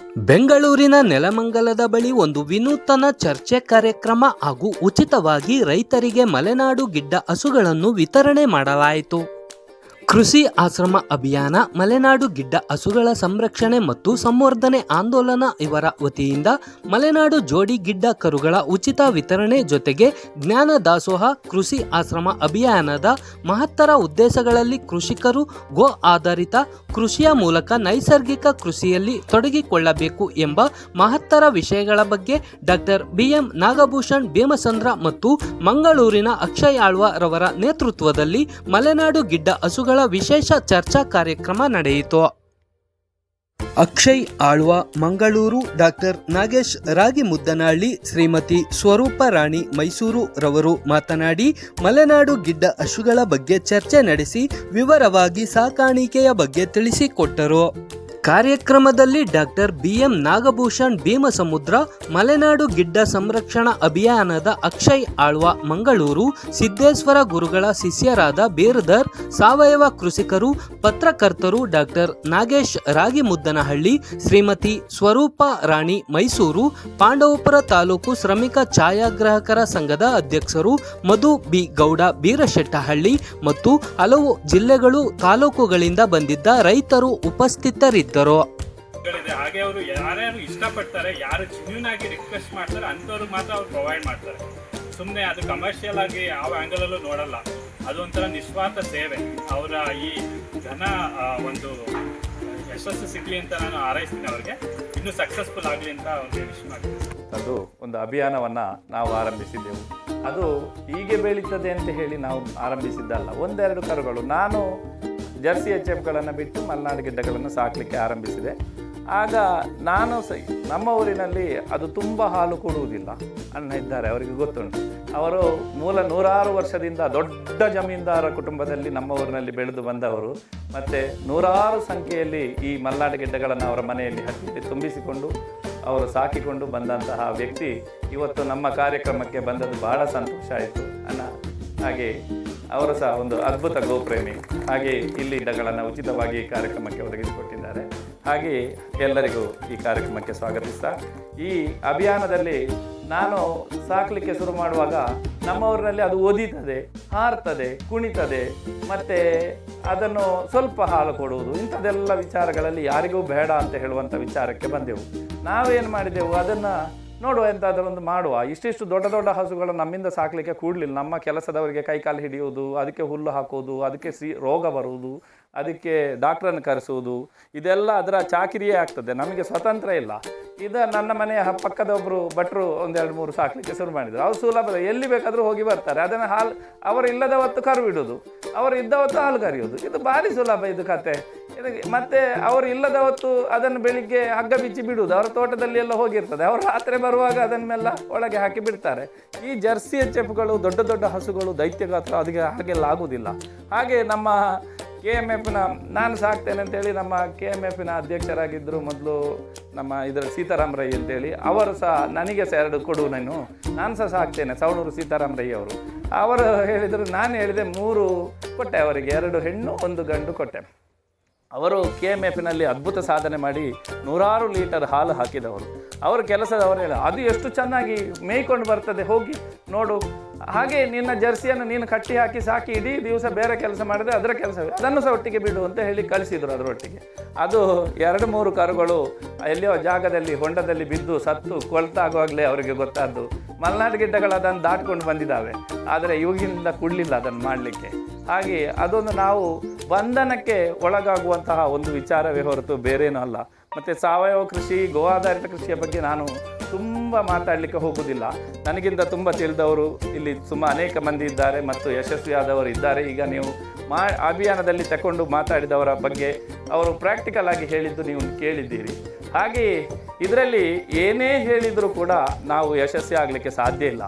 ಬೆಂಗಳೂರಿನ ನೆಲಮಂಗಲದ ಬಳಿ ಒಂದು ವಿನೂತನ ಚರ್ಚೆ ಕಾರ್ಯಕ್ರಮ ಹಾಗೂ ಉಚಿತವಾಗಿ ರೈತರಿಗೆ ಮಲೆನಾಡು ಗಿಡ್ಡ ಹಸುಗಳನ್ನು ವಿತರಣೆ ಮಾಡಲಾಯಿತು. ಕೃಷಿ ಆಶ್ರಮ ಅಭಿಯಾನ, ಮಲೆನಾಡು ಗಿಡ್ಡ ಹಸುಗಳ ಸಂರಕ್ಷಣೆ ಮತ್ತು ಸಂವರ್ಧನೆ ಆಂದೋಲನ ಇವರ ವತಿಯಿಂದ ಮಲೆನಾಡು ಜೋಡಿ ಗಿಡ್ಡ ಕರುಗಳ ಉಚಿತ ವಿತರಣೆ ಜೊತೆಗೆ ಜ್ಞಾನ ದಾಸೋಹ ಕೃಷಿ ಆಶ್ರಮ ಅಭಿಯಾನದ ಮಹತ್ತರ ಉದ್ದೇಶಗಳಲ್ಲಿ ಕೃಷಿಕರು ಗೋ ಆಧಾರಿತ ಕೃಷಿಯ ಮೂಲಕ ನೈಸರ್ಗಿಕ ಕೃಷಿಯಲ್ಲಿ ತೊಡಗಿಕೊಳ್ಳಬೇಕು ಎಂಬ ಮಹತ್ತರ ವಿಷಯಗಳ ಬಗ್ಗೆ ಡಾಕ್ಟರ್ BM ನಾಗಭೂಷಣ್ ಭೀಮಸಂದ್ರ ಮತ್ತು ಮಂಗಳೂರಿನ ಅಕ್ಷಯ್ ಆಳ್ವ ರವರ ನೇತೃತ್ವದಲ್ಲಿ ಮಲೆನಾಡು ಗಿಡ್ಡ ಹಸುಗಳ ವಿಶೇಷ ಚರ್ಚಾ ಕಾರ್ಯಕ್ರಮ ನಡೆಯಿತು. ಅಕ್ಷಯ್ ಆಳ್ವ ಮಂಗಳೂರು, ಡಾಕ್ಟರ್ ನಾಗೇಶ್ ರಾಗಿಮುದ್ದನಹಳ್ಳಿ, ಶ್ರೀಮತಿ ಸ್ವರೂಪ ರಾಣಿ ಮೈಸೂರು ರವರು ಮಾತನಾಡಿ ಮಲೆನಾಡು ಗಿಡ್ಡ ಹಸುಗಳ ಬಗ್ಗೆ ಚರ್ಚೆ ನಡೆಸಿ ವಿವರವಾಗಿ ಸಾಕಾಣಿಕೆಯ ಬಗ್ಗೆ ತಿಳಿಸಿಕೊಟ್ಟರು. ಕಾರ್ಯಕ್ರಮದಲ್ಲಿ ಡಾಕ್ಟರ್ BM ನಾಗಭೂಷಣ್ ಭೀಮಸಮುದ್ರ, ಮಲೆನಾಡು ಗಿಡ್ಡ ಸಂರಕ್ಷಣಾ ಅಭಿಯಾನದ ಅಕ್ಷಯ್ ಆಳ್ವ ಮಂಗಳೂರು, ಸಿದ್ದೇಶ್ವರ ಗುರುಗಳ ಶಿಷ್ಯರಾದ ಬೀರ್ದರ್, ಸಾವಯವ ಕೃಷಿಕರು, ಪತ್ರಕರ್ತರು ಡಾಕ್ಟರ್ ನಾಗೇಶ್ ರಾಗಿಮುದ್ದನಹಳ್ಳಿ, ಶ್ರೀಮತಿ ಸ್ವರೂಪ ರಾಣಿ ಮೈಸೂರು, ಪಾಂಡವಪುರ ತಾಲೂಕು ಶ್ರಮಿಕ ಛಾಯಾಗ್ರಾಹಕರ ಸಂಘದ ಅಧ್ಯಕ್ಷರು ಮಧು B ಗೌಡ ಬೀರಶೆಟ್ಟಹಳ್ಳಿ ಮತ್ತು ಹಲವು ಜಿಲ್ಲೆಗಳು ತಾಲೂಕುಗಳಿಂದ ಬಂದಿದ್ದ ರೈತರು ಉಪಸ್ಥಿತರಿದ್ದರು. ಹಾಗೆ ಅವರು ಯಾರ್ಯಾರು ಇಷ್ಟಪಡ್ತಾರೆ, ಯಾರು ಜೆನ್ಯೂನ್ ಆಗಿ ರಿಕ್ವೆಸ್ಟ್ ಮಾಡ್ತಾರೆ ಅಂಥವ್ರಿಗೆ ಮಾತ್ರ ಅವ್ರು ಪ್ರೊವೈಡ್ ಮಾಡ್ತಾರೆ. ಸುಮ್ಮನೆ ಅದು ಕಮರ್ಷಿಯಲ್ ಆಗಿ ಯಾವ ಆ್ಯಂಗಲಲ್ಲೂ ನೋಡಲ್ಲ. ಅದೊಂಥರ ನಿಸ್ವಾರ್ಥ ಸೇವೆ. ಅವರ ಈ ಘನ ಒಂದು ಯಶಸ್ಸು ಸಿಗಲಿ ಅಂತ ನಾನು ಹಾರೈಸ್ತೀನಿ. ಅವ್ರಿಗೆ ಇನ್ನೂ ಸಕ್ಸಸ್ಫುಲ್ ಆಗಲಿ ಅಂತ ಅವ್ರಿಗೆ ವಿಶ್ ಮಾಡ್ತೀನಿ. ಅದು ಒಂದು ಅಭಿಯಾನವನ್ನು ನಾವು ಆರಂಭಿಸಿದ್ದೆವು. ಅದು ಹೀಗೆ ಬೆಳೀತದೆ ಅಂತ ಹೇಳಿ ನಾವು ಆರಂಭಿಸಿದ್ದಲ್ಲ. ಒಂದೆರಡು ಕರುಗಳು, ನಾನು ಜರ್ಸಿ HFಗಳನ್ನು ಬಿಟ್ಟು ಮಲೆನಾಡು ಗಿಡ್ಡಗಳನ್ನು ಸಾಕಲಿಕ್ಕೆ ಆರಂಭಿಸಿದೆ. ಆಗ ನಾನು ನಮ್ಮ ಊರಿನಲ್ಲಿ ಅದು ತುಂಬ ಹಾಲು ಕೊಡುವುದಿಲ್ಲ. ಅಣ್ಣ ಇದ್ದಾರೆ, ಅವರಿಗೆ ಗೊತ್ತುಂಟು. ಅವರು ಮೂಲ 100 ವರ್ಷದಿಂದ ದೊಡ್ಡ ಜಮೀನ್ದಾರ ಕುಟುಂಬದಲ್ಲಿ ನಮ್ಮ ಊರಿನಲ್ಲಿ ಬೆಳೆದು ಬಂದವರು. ಮತ್ತು 100 ಸಂಖ್ಯೆಯಲ್ಲಿ ಈ ಮಲೆನಾಡು ಗಿಡ್ಡಗಳನ್ನು ಅವರ ಮನೆಯಲ್ಲಿ ಹತ್ತಿ ತುಂಬಿಸಿಕೊಂಡು ಅವರು ಸಾಕಿಕೊಂಡು ಬಂದಂತಹ ವ್ಯಕ್ತಿ ಇವತ್ತು ನಮ್ಮ ಕಾರ್ಯಕ್ರಮಕ್ಕೆ ಬಂದದ್ದು ಬಹಳ ಸಂತೋಷ ಆಯಿತು ಅಣ್ಣ. ಹಾಗೆ ಅವರು ಸಹ ಒಂದು ಅದ್ಭುತ ಗೋಪ್ರೇಮಿ. ಹಾಗೆ ಇಲ್ಲಿ ಗಿಡ್ಡಗಳನ್ನು ಉಚಿತವಾಗಿ ಈ ಕಾರ್ಯಕ್ರಮಕ್ಕೆ ಒದಗಿಸಿಕೊಟ್ಟಿದ್ದಾರೆ. ಹಾಗೆ ಎಲ್ಲರಿಗೂ ಈ ಕಾರ್ಯಕ್ರಮಕ್ಕೆ ಸ್ವಾಗತಿಸ್ತಾ, ಈ ಅಭಿಯಾನದಲ್ಲಿ ನಾನು ಸಾಕಲಿಕ್ಕೆ ಶುರು ಮಾಡುವಾಗ ನಮ್ಮ ಊರಿನಲ್ಲಿ ಅದು ಒದಿತದೆ, ಹಾರ್ತದೆ, ಕುಣಿತದೆ, ಮತ್ತು ಅದನ್ನು ಸ್ವಲ್ಪ ಹಾಲು ಕೊಡುವುದು, ಇಂಥದ್ದೆಲ್ಲ ವಿಚಾರಗಳಲ್ಲಿ ಯಾರಿಗೂ ಬೇಡ ಅಂತ ಹೇಳುವಂಥ ವಿಚಾರಕ್ಕೆ ಬಂದೆವು. ನಾವೇನು ಮಾಡಿದೆವು, ಅದನ್ನು ನೋಡುವ ಎಂತಾದರೂ ಒಂದು ಮಾಡುವ. ಇಷ್ಟಿಷ್ಟು ದೊಡ್ಡ ದೊಡ್ಡ ಹಸುಗಳು ನಮ್ಮಿಂದ ಸಾಕಲಿಕ್ಕೆ ಕೂಡಲಿಲ್ಲ. ನಮ್ಮ ಕೆಲಸದವರಿಗೆ ಕೈಕಾಲು ಹಿಡಿಯುವುದು, ಅದಕ್ಕೆ ಹುಲ್ಲು ಹಾಕುವುದು, ಅದಕ್ಕೆ ರೋಗ ಬರುವುದು, ಅದಕ್ಕೆ ಡಾಕ್ಟ್ರನ್ನು ಕರೆಸುವುದು, ಇದೆಲ್ಲ ಅದರ ಚಾಕಿರಿಯೇ ಆಗ್ತದೆ. ನಮಗೆ ಸ್ವತಂತ್ರ ಇಲ್ಲ. ನನ್ನ ಮನೆಯ ಪಕ್ಕದ ಒಬ್ಬರು ಭಟ್ರು 1-2-3 ಸಾಕಲಿಕ್ಕೆ ಶುರು ಮಾಡಿದರು. ಅವ್ರು ಸುಲಭ, ಎಲ್ಲಿ ಬೇಕಾದರೂ ಹೋಗಿ ಬರ್ತಾರೆ. ಅದನ್ನು ಹಾಲು ಅವರು ಇಲ್ಲದ ಹೊತ್ತು ಕರು ಬಿಡೋದು, ಅವರು ಇದ್ದ ಹೊತ್ತು ಹಾಲು ಕರೆಯೋದು. ಇದು ಭಾರಿ ಸುಲಭ ಇದು ಕತೆ. ಮತ್ತು ಅವರು ಇಲ್ಲದ ಹೊತ್ತು ಅದನ್ನು ಬೆಳಿಗ್ಗೆ ಹಗ್ಗ ಬಿಚ್ಚಿ ಬಿಡುವುದು. ಅವರ ತೋಟದಲ್ಲಿ ಎಲ್ಲ ಹೋಗಿರ್ತದೆ. ಅವರು ರಾತ್ರಿ ಬರುವಾಗ ಅದನ್ನೆಲ್ಲ ಒಳಗೆ ಹಾಕಿ ಬಿಡ್ತಾರೆ. ಈ ಜರ್ಸಿ HFಗಳು ದೊಡ್ಡ ದೊಡ್ಡ ಹಸುಗಳು ದೈತ್ಯ ಗಾತ್ರ, ಅದಕ್ಕೆ ಹಾಗೆಲ್ಲ ಆಗುವುದಿಲ್ಲ. ಹಾಗೆ ನಮ್ಮ KMFನ ನಾನು ಸಾಕ್ತೇನೆ ಅಂತೇಳಿ ನಮ್ಮ KMFನ ಅಧ್ಯಕ್ಷರಾಗಿದ್ದರು ಮೊದಲು ನಮ್ಮ ಇದರ ಸೀತಾರಾಮ್ ರೈ ಅಂತೇಳಿ. ಅವರು ಸಹ ನನಗೆ ಸಹ 2 ಕೊಡು, ನಾನು ಸಹ ಸಾಕ್ತೇನೆ, ಸವಣೂರು ಸೀತಾರಾಮ್ ರೈ ಅವರು ಹೇಳಿದರು. ನಾನು ಹೇಳಿದೆ 3 ಕೊಟ್ಟೆ ಅವರಿಗೆ, 2 ಹೆಣ್ಣು 1 ಗಂಡು ಕೊಟ್ಟೆ. ಅವರು KMFನಲ್ಲಿ ಅದ್ಭುತ ಸಾಧನೆ ಮಾಡಿ 100 ಲೀಟರ್ ಹಾಲು ಹಾಕಿದವರು. ಅವರ ಕೆಲಸದವರು ಹೇಳ, ಅದು ಎಷ್ಟು ಚೆನ್ನಾಗಿ ಮೇಯ್ಕೊಂಡು ಬರ್ತದೆ, ಹೋಗಿ ನೋಡು. ಹಾಗೆ ನಿನ್ನ ಜರ್ಸಿಯನ್ನು ನೀನು ಕಟ್ಟಿ ಹಾಕಿ ಸಾಕಿ ಇಡೀ ದಿವಸ ಬೇರೆ ಕೆಲಸ ಮಾಡಿದ್ರೆ ಅದರ ಕೆಲಸವೇ, ಅದನ್ನು ಸಹ ಒಟ್ಟಿಗೆ ಬಿಡು ಅಂತ ಹೇಳಿ ಕಳಿಸಿದರು. ಅದರೊಟ್ಟಿಗೆ ಅದು 2-3 ಕರುಗಳು ಎಲ್ಲಿಯೋ ಜಾಗದಲ್ಲಿ ಹೊಂಡದಲ್ಲಿ ಬಿದ್ದು ಸತ್ತು ಕೊಳ್ತಾಗುವಾಗಲೇ ಅವರಿಗೆ ಗೊತ್ತಾದ್ದು ಮಲೆನಾಡು ಗಿಡ್ಡಗಳು ಅದನ್ನು ದಾಟ್ಕೊಂಡು ಬಂದಿದ್ದಾವೆ. ಆದರೆ ಇವಾಗಿನಿಂದ ಕೊಡಲಿಲ್ಲ ಅದನ್ನು ಮಾಡಲಿಕ್ಕೆ. ಹಾಗೆ ಅದೊಂದು ನಾವು ಬಂಧನಕ್ಕೆ ಒಳಗಾಗುವಂತಹ ಒಂದು ವಿಚಾರವೇ ಹೊರತು ಬೇರೇನೂ ಅಲ್ಲ. ಮತ್ತು ಸಾವಯವ ಕೃಷಿ, ಗೋ ಆಧಾರಿತ ಕೃಷಿಯ ಬಗ್ಗೆ ನಾನು ತುಂಬ ಮಾತಾಡಲಿಕ್ಕೆ ಹೋಗುವುದಿಲ್ಲ. ನನಗಿಂತ ತುಂಬ ತಿಳಿದವರು ಇಲ್ಲಿ ಅನೇಕ ಮಂದಿ ಇದ್ದಾರೆ ಮತ್ತು ಯಶಸ್ವಿಯಾದವರು ಇದ್ದಾರೆ. ಈಗ ನೀವು ಅಭಿಯಾನದಲ್ಲಿ ತಗೊಂಡು ಮಾತಾಡಿದವರ ಬಗ್ಗೆ ಅವರು ಪ್ರಾಕ್ಟಿಕಲ್ ಆಗಿ ಹೇಳಿದ್ದು ನೀವು ಕೇಳಿದ್ದೀರಿ. ಹಾಗೆಯೇ ಇದರಲ್ಲಿ ಏನೇ ಹೇಳಿದರೂ ಕೂಡ ನಾವು ಯಶಸ್ವಿ ಆಗಲಿಕ್ಕೆ ಸಾಧ್ಯ ಇಲ್ಲ.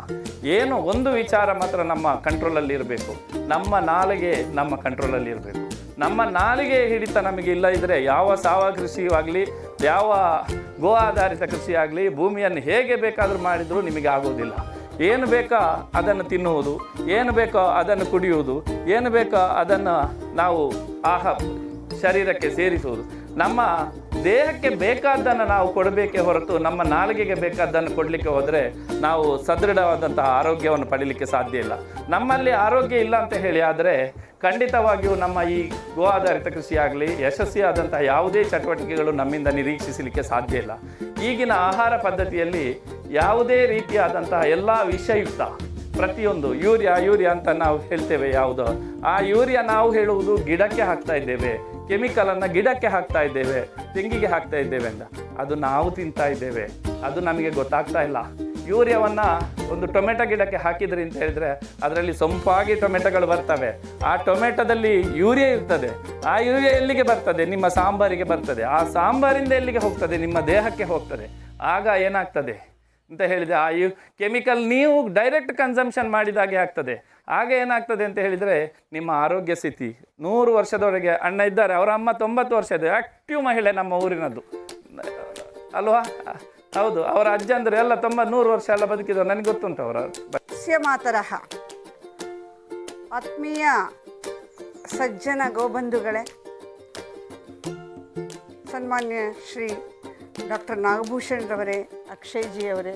ಏನು ಒಂದು ವಿಚಾರ ಮಾತ್ರ ನಮ್ಮ ಕಂಟ್ರೋಲಲ್ಲಿ ಇರಬೇಕು, ನಮ್ಮ ನಾಲಿಗೆ ನಮ್ಮ ಕಂಟ್ರೋಲಲ್ಲಿ ಇರಬೇಕು. ನಮ್ಮ ನಾಲಿಗೆ ಹಿಡಿತ ನಮಗೆ ಇಲ್ಲ ಇದ್ದರೆ ಯಾವ ಸಾವಯವ ಕೃಷಿಯಾಗಲಿ, ಯಾವ ಗೋ ಆಧಾರಿತ ಕೃಷಿ ಆಗಲಿ, ಭೂಮಿಯನ್ನು ಹೇಗೆ ಬೇಕಾದರೂ ಮಾಡಿದರೂ ನಿಮಗೆ ಆಗೋದಿಲ್ಲ. ಏನು ಬೇಕೋ ಅದನ್ನು ತಿನ್ನುವುದು, ಏನು ಬೇಕೋ ಅದನ್ನು ಕುಡಿಯುವುದು, ಏನು ಬೇಕೋ ಅದನ್ನು ನಾವು ಶರೀರಕ್ಕೆ ಸೇರಿಸುವುದು. ನಮ್ಮ ದೇಹಕ್ಕೆ ಬೇಕಾದ್ದನ್ನು ನಾವು ಕೊಡಬೇಕೇ ಹೊರತು ನಮ್ಮ ನಾಲಿಗೆಗೆ ಬೇಕಾದ್ದನ್ನು ಕೊಡಲಿಕ್ಕೆ ಹೋದರೆ ನಾವು ಸದೃಢವಾದಂತಹ ಆರೋಗ್ಯವನ್ನು ಪಡೀಲಿಕ್ಕೆ ಸಾಧ್ಯ ಇಲ್ಲ. ನಮ್ಮಲ್ಲಿ ಆರೋಗ್ಯ ಇಲ್ಲ ಅಂತ ಹೇಳಿ ಆದರೆ ಖಂಡಿತವಾಗಿಯೂ ನಮ್ಮ ಈ ಗೋ ಆಧಾರಿತ ಕೃಷಿ ಆಗಲಿ ಯಶಸ್ವಿಯಾದಂತಹ ಯಾವುದೇ ಚಟುವಟಿಕೆಗಳು ನಮ್ಮಿಂದ ನಿರೀಕ್ಷಿಸಲಿಕ್ಕೆ ಸಾಧ್ಯ ಇಲ್ಲ. ಈಗಿನ ಆಹಾರ ಪದ್ಧತಿಯಲ್ಲಿ ಯಾವುದೇ ರೀತಿಯಾದಂತಹ ಎಲ್ಲ ವಿಷಯುಕ್ತ ಪ್ರತಿಯೊಂದು ಯೂರಿಯಾ ಅಂತ ನಾವು ಹೇಳ್ತೇವೆ, ಯಾವುದು ಆ ಯೂರಿಯಾ ನಾವು ಹೇಳುವುದು ಗಿಡಕ್ಕೆ ಹಾಕ್ತಾ ಇದ್ದೇವೆ, ಕೆಮಿಕಲನ್ನು ಗಿಡಕ್ಕೆ ಹಾಕ್ತಾ ಇದ್ದೇವೆ, ತೆಂಗಿಗೆ ಹಾಕ್ತಾ ಇದ್ದೇವೆ ಅಂತ. ಅದು ನಾವು ತಿಂತಾ ಇದ್ದೇವೆ, ಅದು ನಮಗೆ ಗೊತ್ತಾಗ್ತಾ ಇಲ್ಲ. ಯೂರಿಯಾವನ್ನು ಒಂದು ಟೊಮೆಟೊ ಗಿಡಕ್ಕೆ ಹಾಕಿದ್ರಿ ಅಂತ ಹೇಳಿದರೆ ಅದರಲ್ಲಿ ಸೊಂಪಾಗಿ ಟೊಮೆಟೊಗಳು ಬರ್ತವೆ. ಆ ಟೊಮೆಟೊದಲ್ಲಿ ಯೂರಿಯಾ ಇರ್ತದೆ. ಆ ಯೂರಿಯಾ ಎಲ್ಲಿಗೆ ಬರ್ತದೆ? ನಿಮ್ಮ ಸಾಂಬಾರಿಗೆ ಬರ್ತದೆ. ಆ ಸಾಂಬಾರಿಂದ ಎಲ್ಲಿಗೆ ಹೋಗ್ತದೆ? ನಿಮ್ಮ ದೇಹಕ್ಕೆ ಹೋಗ್ತದೆ. ಆಗ ಏನಾಗ್ತದೆ ಅಂತ ಹೇಳಿದರೆ ಆ ಕೆಮಿಕಲ್ ನೀವು ಡೈರೆಕ್ಟ್ ಕನ್ಸಂಪ್ಷನ್ ಮಾಡಿದಾಗೆ ಆಗ್ತದೆ. ಆಗ ಏನಾಗ್ತದೆ ಅಂತ ಹೇಳಿದರೆ ನಿಮ್ಮ ಆರೋಗ್ಯ ಸ್ಥಿತಿ 100 ವರ್ಷದವರೆಗೆ ಅಣ್ಣ ಇದ್ದಾರೆ, ಅವರ ಅಮ್ಮ 90 ವರ್ಷದ ಆ್ಯಕ್ಟಿವ್ ಮಹಿಳೆ ನಮ್ಮ ಊರಿನದ್ದು ಅಲ್ವಾ? ಹೌದು, ಅವರ ಅಜ್ಜಂದರು ಎಲ್ಲ 90-100 ವರ್ಷ ಎಲ್ಲ ಬದುಕಿದ್ರು, ನನಗೆ ಗೊತ್ತುಂಟು ಅವರ ಮಾತರಹ. ಆತ್ಮೀಯ ಸಜ್ಜನ ಗೋಬಂಧುಗಳೇ, ಸನ್ಮಾನ್ಯ ಶ್ರೀ ಡಾಕ್ಟರ್ ನಾಗಭೂಷಣ್ ರವರೇ, ಅಕ್ಷಯ್ಜಿಯವರೇ,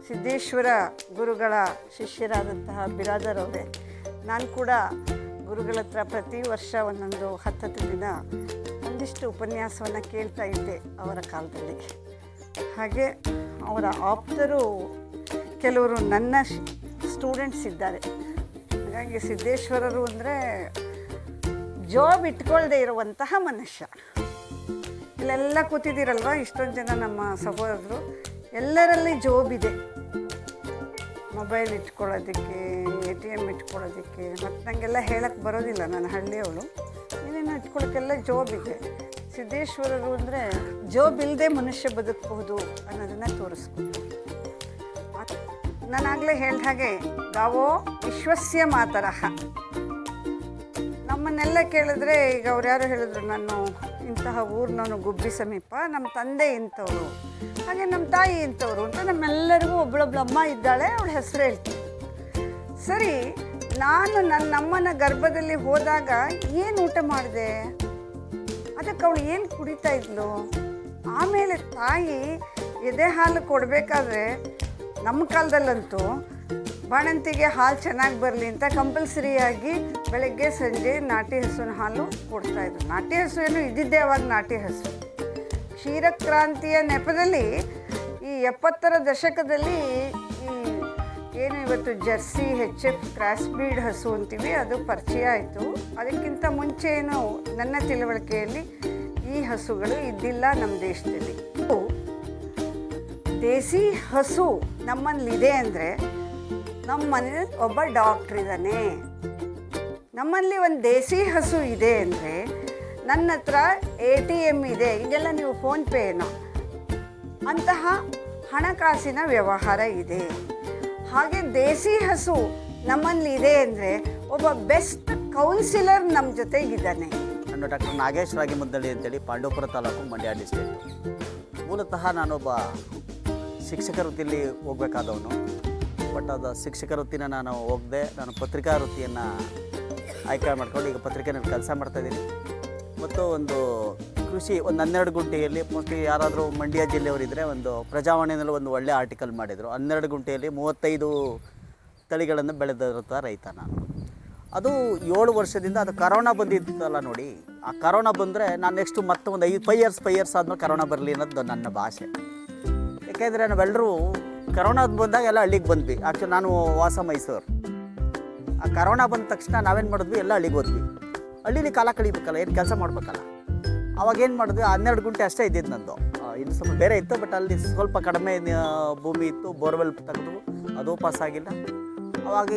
ಸಿದ್ದೇಶ್ವರ ಗುರುಗಳ ಶಿಷ್ಯರಾದಂತಹ ಬಿರಾದರ್ ಅವರೇ, ನಾನು ಕೂಡ ಗುರುಗಳ ಹತ್ರ ಪ್ರತಿ ವರ್ಷ ಒಂದೊಂದು 10 ದಿನ ಒಂದಿಷ್ಟು ಉಪನ್ಯಾಸವನ್ನು ಕೇಳ್ತಾ ಇದ್ದೆ ಅವರ ಕಾಲದಲ್ಲಿ. ಹಾಗೆ ಅವರ ಆಪ್ತರು ಕೆಲವರು ನನ್ನ ಸ್ಟೂಡೆಂಟ್ಸ್ ಇದ್ದಾರೆ. ಹಾಗಾಗಿ ಸಿದ್ದೇಶ್ವರರು ಅಂದರೆ ಜಾಬ್ ಇಟ್ಕೊಳ್ಳದೆ ಇರುವಂತಹ ಮನುಷ್ಯ. ಇಲ್ಲೆಲ್ಲ ಕೂತಿದ್ದೀರಲ್ವ, ಇಷ್ಟೊಂದು ಜನ ನಮ್ಮ ಸಹೋದರರು, ಎಲ್ಲರಲ್ಲಿ ಜಾಬ್ ಇದೆ. ಮೊಬೈಲ್ ಇಟ್ಕೊಳ್ಳೋದಕ್ಕೆ, ATM ಇಟ್ಕೊಳ್ಳೋದಕ್ಕೆ, ಮತ್ತು ನನಗೆಲ್ಲ ಹೇಳಕ್ಕೆ ಬರೋದಿಲ್ಲ, ನಾನು ಹಳ್ಳಿಯವಳು, ಏನೇನೋ ಇಟ್ಕೊಳ್ಳೋಕ್ಕೆಲ್ಲ ಜಾಬ್ ಇದೆ. ಸಿದ್ದೇಶ್ವರರು ಅಂದರೆ ಜಾಬ್ ಇಲ್ಲದೆ ಮನುಷ್ಯ ಬದುಕಬಹುದು ಅನ್ನೋದನ್ನು ತೋರಿಸ್ಬೋದು. ನಾನಾಗಲೇ ಹೇಳಿದ ಹಾಗೆ ಗಾವೋ ವಿಶ್ವಸ್ಯ ಮಾತರಹ. ನಮ್ಮನ್ನೆಲ್ಲ ಕೇಳಿದ್ರೆ, ಈಗ ಅವ್ರು ಯಾರು ಹೇಳಿದ್ರು, ನಾನು ಇಂತಹ ಊರಿನವನು ಗುಬ್ಬಿ ಸಮೀಪ, ನಮ್ಮ ತಂದೆ ಇಂಥವ್ರು, ಹಾಗೆ ನಮ್ಮ ತಾಯಿ ಇಂಥವ್ರು ಅಂತ ನಮ್ಮೆಲ್ಲರಿಗೂ ಒಬ್ಬಳೊಬ್ಳು ಅಮ್ಮ ಇದ್ದಾಳೆ, ಅವಳ ಹೆಸರು ಹೇಳ್ತೀನಿ. ಸರಿ, ನಾನು ನಮ್ಮನ ಗರ್ಭದಲ್ಲಿ ಹೋದಾಗ ಏನು ಊಟ ಮಾಡಿದೆ, ಅದಕ್ಕೆ ಅವಳು ಏನು ಕುಡಿತಾ ಇದ್ಲು, ಆಮೇಲೆ ತಾಯಿ ಎದೆ ಹಾಲು ಕೊಡಬೇಕಾದ್ರೆ ನಮ್ಮ ಕಾಲದಲ್ಲಂತೂ ಬಾಣಂತಿಗೆ ಹಾಲು ಚೆನ್ನಾಗಿ ಬರಲಿ ಅಂತ ಕಂಪಲ್ಸರಿಯಾಗಿ ಬೆಳಗ್ಗೆ ಸಂಜೆ ನಾಟಿ ಹಸುವಿನ ಹಾಲು ಕೊಡ್ತಾಯಿದ್ರು. ನಾಟಿ ಹಸು ಏನು ಇದ್ದಿದ್ದೇ ಅವಾಗ ನಾಟಿ ಹಸು. ಕ್ಷೀರಕ್ರಾಂತಿಯ ನೆಪದಲ್ಲಿ ಈ 70ರ ದಶಕದಲ್ಲಿ ಈ ಏನು ಇವತ್ತು ಜರ್ಸಿ HF ಕ್ರಾಸ್ ಬ್ರೀಡ್ ಹಸು ಅಂತೀವಿ, ಅದು ಪರಿಚಯ ಆಯಿತು. ಅದಕ್ಕಿಂತ ಮುಂಚೆ ಏನು ನನ್ನ ತಿಳುವಳಿಕೆಯಲ್ಲಿ ಈ ಹಸುಗಳು ಇದ್ದಿಲ್ಲ ನಮ್ಮ ದೇಶದಲ್ಲಿ. ದೇಸಿ ಹಸು ನಮ್ಮಲ್ಲಿದೆ ಅಂದರೆ ನಮ್ಮ ಮನೇಲಿ ಒಬ್ಬ ಡಾಕ್ಟ್ರ್ ಇದ್ದಾನೆ. ನಮ್ಮಲ್ಲಿ ಒಂದು ದೇಸಿ ಹಸು ಇದೆ ಅಂದರೆ ನನ್ನ ಹತ್ರ ATM ಇದೆ, ಈಗೆಲ್ಲ ನೀವು ಫೋನ್ಪೇ ಏನೋ ಅಂತಹ ಹಣಕಾಸಿನ ವ್ಯವಹಾರ ಇದೆ. ಹಾಗೆ ದೇಸಿ ಹಸು ನಮ್ಮಲ್ಲಿದೆ ಅಂದರೆ ಒಬ್ಬ ಬೆಸ್ಟ್ ಕೌನ್ಸಿಲರ್ ನಮ್ಮ ಜೊತೆಗಿದ್ದಾನೆ. ನಾನು ಡಾಕ್ಟರ್ ನಾಗೇಶ್ ರಾಗಿಮುದ್ದಳ್ಳಿ ಅಂತೇಳಿ ಪಾಂಡವಪುರ ತಾಲೂಕು, ಮಂಡ್ಯ ಡಿಸ್ಟ್ರಿಕ್ಟ್. ಮೂಲತಃ ನಾನೊಬ್ಬ ಶಿಕ್ಷಕ ವೃತ್ತಿಯಲ್ಲಿ ಹೋಗಬೇಕಾದವನು. ಬಟ್ ಅದು ಶಿಕ್ಷಕ ವೃತ್ತಿನ ನಾನು ಹೋಗದೆ ನಾನು ಪತ್ರಿಕಾ ವೃತ್ತಿಯನ್ನು ಆಯ್ಕೆ ಮಾಡ್ಕೊಂಡು ಈಗ ಪತ್ರಿಕೆಯಲ್ಲಿ ಕೆಲಸ ಮಾಡ್ತಾಯಿದ್ದೀನಿ. ಮತ್ತು ಒಂದು ಕೃಷಿ ಒಂದು 12 ಗುಂಟೆಯಲ್ಲಿ, ಮೋಸ್ಟ್ಲಿ ಯಾರಾದರೂ ಮಂಡ್ಯ ಜಿಲ್ಲೆಯವರಿದ್ದರೆ ಒಂದು ಪ್ರಜಾವಾಣಿಯಲ್ಲಿ ಒಂದು ಒಳ್ಳೆ ಆರ್ಟಿಕಲ್ ಮಾಡಿದರು. 12 ಗುಂಟೆಯಲ್ಲಿ 35 ತಳಿಗಳನ್ನು ಬೆಳೆದಿರುತ್ತ ರೈತ ನಾನು. ಅದು 7 ವರ್ಷದಿಂದ, ಅದು ಕರೋನಾ ಬಂದಿತ್ತಲ್ಲ ನೋಡಿ, ಆ ಕರೋನಾ ಬಂದರೆ ನಾನು ನೆಕ್ಸ್ಟ್ ಮತ್ತೆ ಒಂದು 5 ಇಯರ್ಸ್ ಆದಮೇಲೆ ಕರೋನಾ ಬರಲಿ ಅನ್ನೋದು ನನ್ನ ಭಾಷೆ. ಯಾಕೆಂದರೆ ನಾವೆಲ್ಲರೂ ಕರೋನಾ ಬಂದಾಗ ಎಲ್ಲ ಹಳ್ಳಿಗೆ ಬಂದ್ವಿ. ಆ್ಯಕ್ಚುಲಿ ನಾನು ವಾಸ ಮೈಸೂರು. ಆ ಕರೋನಾ ಬಂದ ತಕ್ಷಣ ನಾವೇನು ಮಾಡಿದ್ವಿ, ಎಲ್ಲ ಹಳ್ಳಿಗೆ ಹೋದ್ವಿ. ಹಳ್ಳೀಲಿ ಕಾಲ ಕಳಿಬೇಕಲ್ಲ, ಏನು ಕೆಲಸ ಮಾಡಬೇಕಲ್ಲ. ಅವಾಗೇನು ಮಾಡಿದ್ವಿ, 12 ಗುಂಟೆ ಅಷ್ಟೇ ಇದ್ದಿದ್ದು ನಂದು. ಇನ್ನು ಸ್ವಲ್ಪ ಬೇರೆ ಇತ್ತು, ಬಟ್ ಅಲ್ಲಿ ಸ್ವಲ್ಪ ಕಡಿಮೆ ಭೂಮಿ ಇತ್ತು. ಬೋರ್ವೆಲ್ ತೆಗೆದು ಅದು ಪಾಸಾಗಿಲ್ಲ. ಅವಾಗ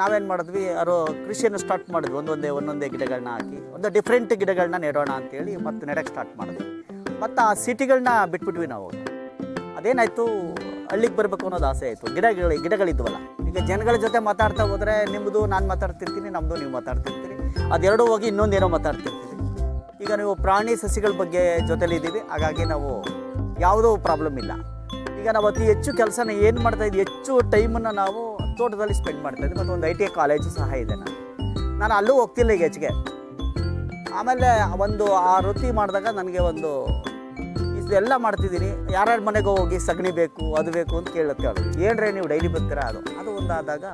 ನಾವೇನು ಮಾಡಿದ್ವಿ, ಅವರು ಕೃಷಿಯನ್ನು ಸ್ಟಾರ್ಟ್ ಮಾಡಿದ್ವಿ. ಒಂದೊಂದೇ ಗಿಡಗಳನ್ನ ಹಾಕಿ ಒಂದು ಡಿಫ್ರೆಂಟ್ ಗಿಡಗಳನ್ನ ನೆಡೋಣ ಅಂತೇಳಿ ಮತ್ತೆ ನೆಡಕ್ಕೆ ಸ್ಟಾರ್ಟ್ ಮಾಡಿದ್ವಿ. ಮತ್ತು ಆ ಸಿಟಿಗಳನ್ನ ಬಿಟ್ಬಿಟ್ವಿ ನಾವು. ಅದೇನಾಯಿತು, ಹಳ್ಳಿಗೆ ಬರಬೇಕು ಅನ್ನೋದು ಆಸೆ ಆಯಿತು. ಗಿಡಗಳಿದ್ವಲ್ಲ, ಈಗ ಜನಗಳ ಜೊತೆ ಮಾತಾಡ್ತಾ ಹೋದರೆ ನಿಮ್ಮದು ನಾನು ಮಾತಾಡ್ತಿರ್ತೀನಿ, ನಮ್ಮದು ನೀವು ಮಾತಾಡ್ತಿರ್ತೀರಿ, ಅದೆರಡೂ ಹೋಗಿ ಇನ್ನೊಂದೇನೋ ಮಾತಾಡ್ತಿರ್ತೀರಿ. ಈಗ ನೀವು ಪ್ರಾಣಿ ಸಸಿಗಳ ಬಗ್ಗೆ ಜೊತೆಲಿದ್ದೀವಿ, ಹಾಗಾಗಿ ನಾವು ಯಾವುದೋ ಪ್ರಾಬ್ಲಮ್ ಇಲ್ಲ. ಈಗ ನಾವು ಅತಿ ಹೆಚ್ಚು ಕೆಲಸನ ಏನು ಮಾಡ್ತಾಯಿದ್ವಿ, ಹೆಚ್ಚು ಟೈಮನ್ನು ನಾವು ತೋಟದಲ್ಲಿ ಸ್ಪೆಂಡ್ ಮಾಡ್ತಾಯಿದ್ವಿ. ಮತ್ತು ಒಂದು ITI ಕಾಲೇಜು ಸಹ ಇದೆ. ನಾನು ಅಲ್ಲೂ ಹೋಗ್ತಿಲ್ಲ ಈಗ ಹೆಚ್ಚಿಗೆ. ಆಮೇಲೆ ಒಂದು ಆ ವೃತ್ತಿ ಮಾಡಿದಾಗ ನನಗೆ ಒಂದು ಇದೆಲ್ಲ ಮಾಡ್ತಿದ್ದೀನಿ, ಯಾರ್ಯಾರ ಮನೆಗೆ ಹೋಗಿ ಸಗಣಿ ಬೇಕು ಅದು ಬೇಕು ಅಂತ ಕೇಳುತ್ತೆ ಅವರು. ಏನ್ರಿ ನೀವು ಡೈಲಿ ಬರ್ತೀರಾ? ಅದು ಒಂದಾದಾಗ